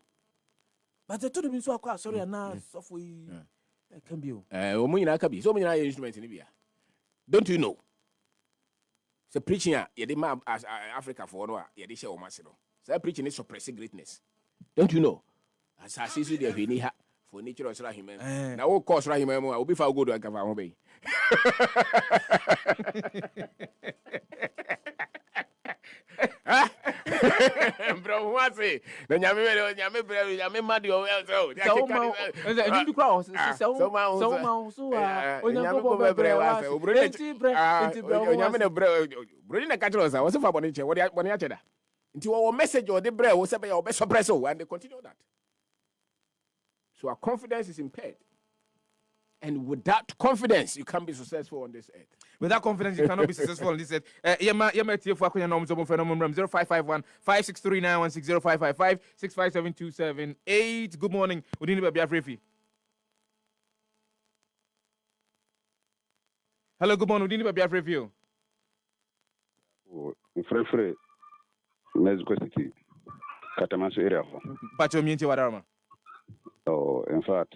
But the two of so sorry and now software can be. Omuna can be so many instruments in Libya. Don't you know? So preaching as Africa for no, ye share Omasino. So preaching is suppressing greatness. Don't you know? As I see the Viniha for nature of Rahim. Now, of course, Rahim will be for good to Gavamo Bay. Bro, what's it? The Yami Madio, until our message or the bread was your best suppressor, and they continue that. So our confidence is impaired. And without confidence, you can't be successful on this earth. Without confidence, you cannot be successful on this earth. Yama TF Wakuya Nom Zobo Phenomenon 0551 563 916 0555 657 278. Good morning. Udini Babia Frefi. Hello, good morning. Udini Babia Frefi. Free. Mexico City. Katamaso area. Pacho Mienti Wadarama. Oh, in fact,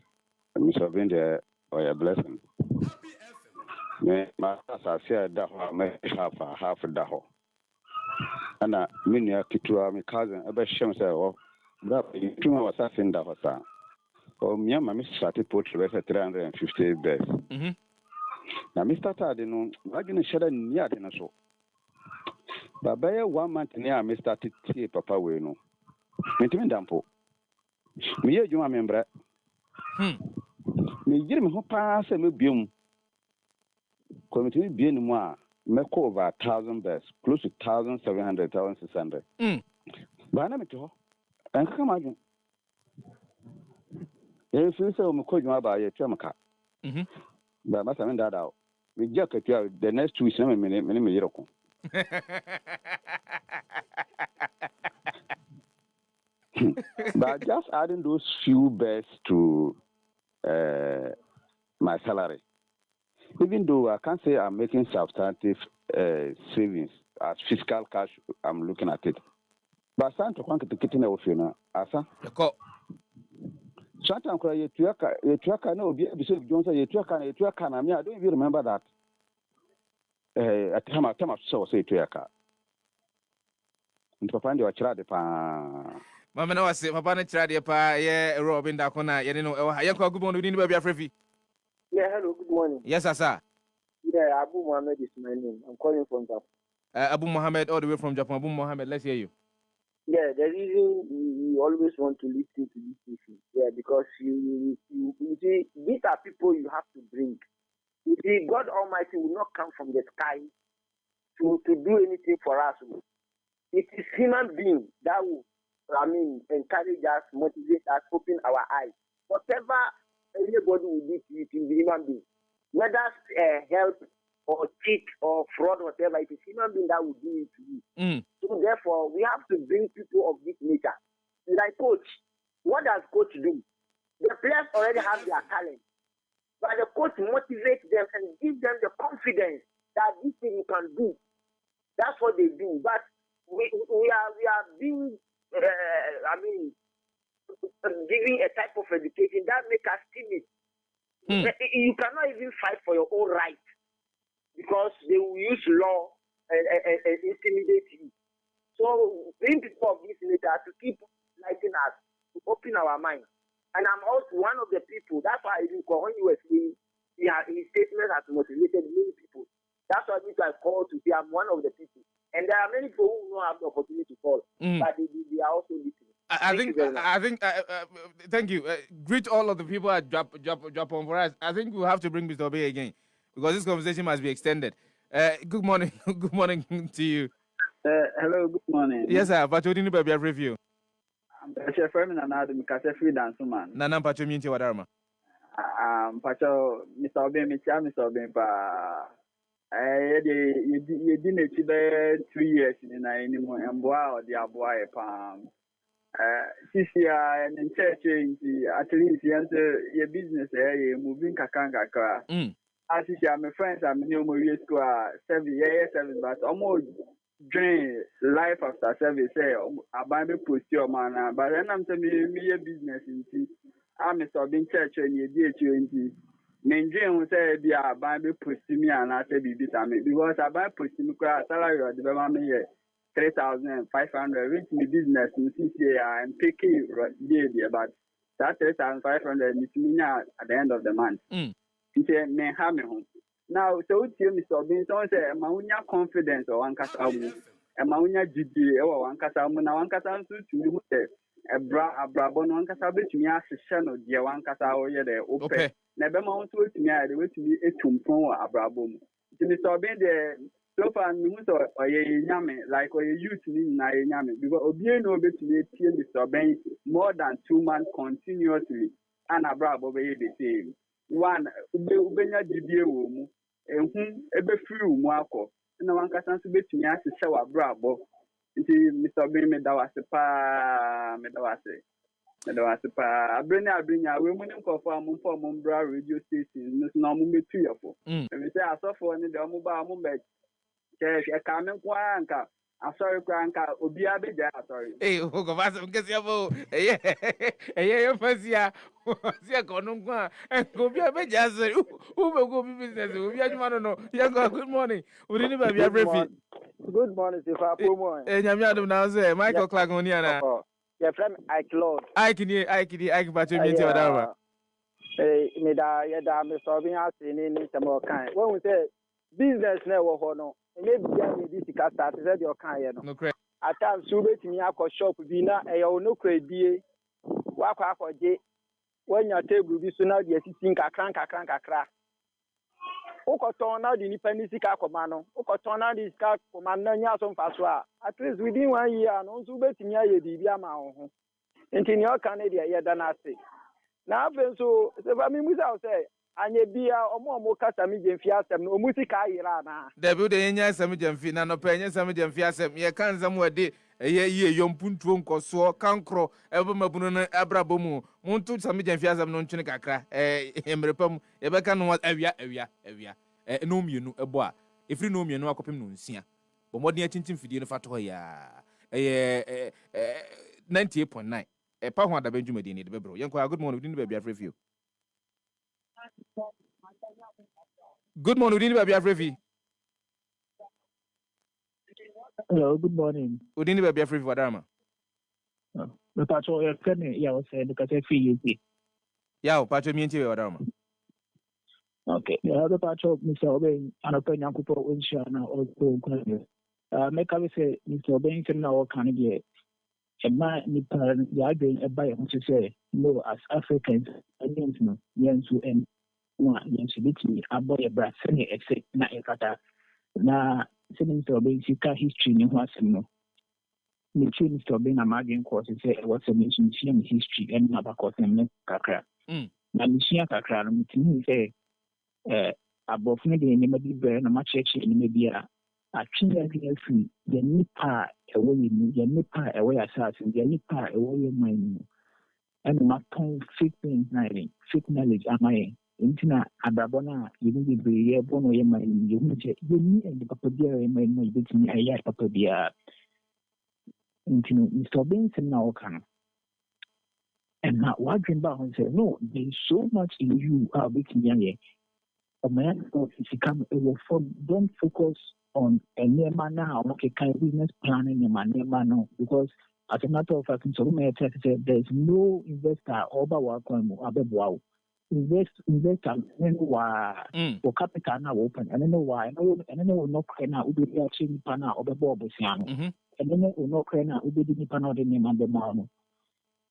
Mr. Vindia. Or a blessing. My said that may half a daho. And I mean, Kitua, my cousin, a best shame, that you was assassin that was that. Oh, me and my Miss Sati put the rest at 350 best. Now, Mr. Tardino, I didn't shed a yard in a show. But by 1 month near Mr. T. Papa, we know. Intimate dampo. Me, you remember. Me give me who pass a bium. Committee being more, make over 1,000 best, close to 1,700, 1,600. But I'm to and come again. If you say, I'm calling about your Chamaka. But I must have that out. We just get the next 2 minutes, many miracle. But just adding those few best to my salary. Even though I can't say I'm making substantive savings as fiscal cash, I'm looking at it. But Santa Quanka to kitchen of you now, Asa. Santa Cry, you truck, no, Bishop Johnson, you truck, and I mean, I don't even remember that. At time of so say to your car. And to find your child, Mama na wase papa na chira de pa ye Robin da kona ye no e ha ye kwa good morning ni ba bia frefi. Yeah, hello, good morning. Yes sir. Yeah, Abu Mohammed is my name. I'm calling from Japan. Abu Mohammed all the way from Japan. Abu Mohammed, let's hear you. Yeah, the reason you always want to listen to these people, yeah, because you see, these are people you have to bring. You see, God Almighty will not come from the sky to do anything for us. It is human being that will, encourage us, motivate us, open our eyes. Whatever anybody will do to you, it is human being. Whether help or cheat or fraud, whatever, it is human being that will do it to you. So therefore, we have to bring people of this nature. Like coach, what does coach do? The players already have their talent, but the coach motivates them and gives them the confidence that this thing you can do. That's what they do. But we are being, giving a type of education that makes us timid. You cannot even fight for your own right because they will use law and intimidate you. So bring people of this nature to keep lighting us, to open our minds. And I'm also one of the people. That's why I didn't call when you were saying his statement has motivated many people. That's why I called to say I'm one of the people. And there are many people who don't have the opportunity to call, but they are also listening. I think. Thank you. Greet all of the people at Japan for us. I think we'll have to bring Mr. Obey again because this conversation must be extended. Good morning. Good morning to you. Hello. Good morning. Yes, sir. But you didn't be a review. Pacho friend and Adam Kase free dance man. Nana Pacho Minti Wadarma. Pacho Mr. Obey Mr. Obey pa. You didn't achieve 2 years in anymore and boy the aboy palm. This year and in church at least your business moving kakanga. As you see, my friends are new Maria School 7 years service, but almost drain life after service. I buy me post your man, but then I'm telling me business in I'm a church and you DH. Nigerian say be a Bible post me and I say be because I buy post me salary or development here 3,500 which me business in CCA I'm picking daily but that 3,500 is me at the end of the month. He said me have me home. Now so tell me so being someone say maunya confidence or one kasamu and maunya GD or one kasamu na one kasamu to me say a brabo no one kasamu to me as a channel dear one kasamu there okay. Never mount to me, I wait to be a tumpon abrabum. To be so being there, so far, news or a yammy, like or a youth in yammy, because Obiano bet to be disobeying more than 2 months continuously, and abrabo be the same. One, Ubenya Dibu, and whom ever few Marco, and one can to bet to me as a show abrabo. Mr. Ben Medawas, Medawase. I bring women for Mumbra radio station, Miss Norman 3 or 4. And we say, I saw for any mobile moment. I can't quanka. I'm sorry, Cranka, Obiabe, sorry. Hey, who go fast because you're Fasia, Conumqua, and go be a bit just who will go business. Good morning. We didn't have your briefing. Good morning, Stefan. And I'm now say, Michael Clagoniana. Your friend Ike Lord. I can but you mean to Mr. Being out in some more kind. When we say business never honor, maybe this start is your kind. No correct. At times, you bet me out shop dinner, a no credit, walk up for J. When your table be so now, the assisting a crank. Okoton now the independent car commando. Okoton now this car commando Yason Faswa. At least within 1 year, and also betting ye the Biama. And in your Canada, ye than I say. Now, so, I mean, without say, and ye be a more Casamijan Fiasem, no Musica Irana. The building in Samijan Fina, no penny Samijan Fiasem, ye can somewhere day. A year, young Puntrum, Coso, Cancro, Evermabuna, Abrabomu, Montu, Samijan Fiasam, non Chinica, Emrepum, Ebecan was Evia, no me, a boy. If you know me, no copy Nunsia. But more than 18 for the Fatoya, 98.9. A pound that Benjamin Medini, the Bebro. Young, good morning, we didn't be a review. Good morning, we didn't be a review. Hello, good morning. We didn't be a free for Dharma. The patrol penny, yeah, was said because I feel you. Yeah, Pacho mean to you, Okay, the other patrol, Mr. Obey, and a penny uncle Winshana or make I say, Mr. Obey, now can be a man, the idea a buyer to say, no, as Africans, against no, Yansu and one, Yansu, a boy, a brass, any except na ekata. Na, sending to Obey, history, you want to know. The train to be a margin course is what's a mission history and another course and kakra. Na mission kakra, meaning say, above me, the name of the brand, a much church in Libya. A chinga free, the nipa away, the nipa away assassin, the nipa away mine. And not tongue fake things, fake knowledge, am I? Intina, Abrabona, you will be born away my you need and the papa dear, my bit me, I yet papa dear. Into Mr. Benson now can. And now what dream about and say, no, there's so much in you, bit young. A man of if you come don't focus on a near man now, okay, kind of business planning a man near man now, because as a matter of fact, in so many said there's no investor over what wow. Investor and why for capital now open, and I know why, and I know no crane out will be actually pana or the bob, and then no crane out will be the pana the name and the man.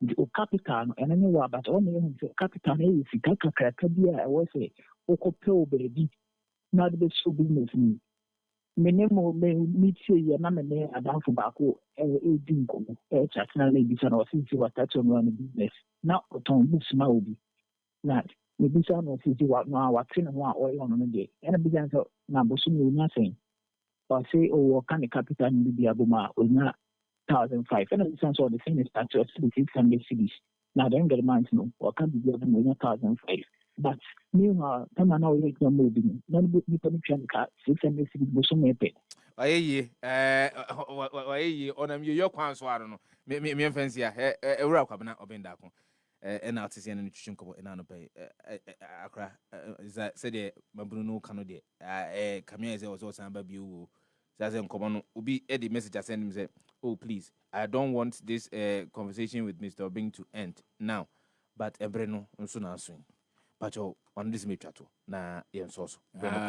The capital, and I know why, but only capital is a caca, I was a Oko baby, not the show business me. Menemo may meet you, Namane, and down for Baco, a dingo, a chatna ladies and or since you were touch on running business. Now, Tom Books Maubi. Not, maybe some of you what now, what's in one oil on a day, and a began to Nabosum nothing. Or say, oh, can a capital in the Abuma or not 1,005, and it sounds all the same as that to 600 cities. Now, don't get a mind no, or can be given 1,005. But meanwhile, come on, now you're moving. None of the penetration car, 600 cities, Bosom Epe. Aye, on a New York one, so I don't know. Me fancy a rock cabinet of Bendacon. And artisan and nutrition couple in Anope. Accra is that said, Mabuno Canode. Camille was also a baby who says, "Come on, be Eddie message I send him say, oh, please, I don't want this conversation with Mr. Bing to end now, but Ebreno, soon answering. But on this me chat na yen soso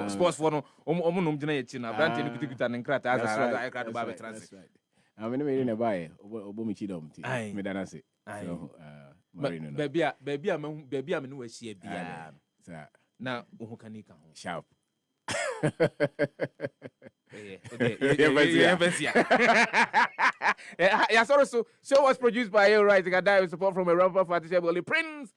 sports for no omunum gina yechi na brand ni kutukuta ne nkrata as I cried about transit. I mean me na buy obo mi chidom ti me dana se so baby a me no ahia bia na ohu kanika ho sharp yeah sorry so show was produced by Right Gadai with support from a rapper Fatih Prince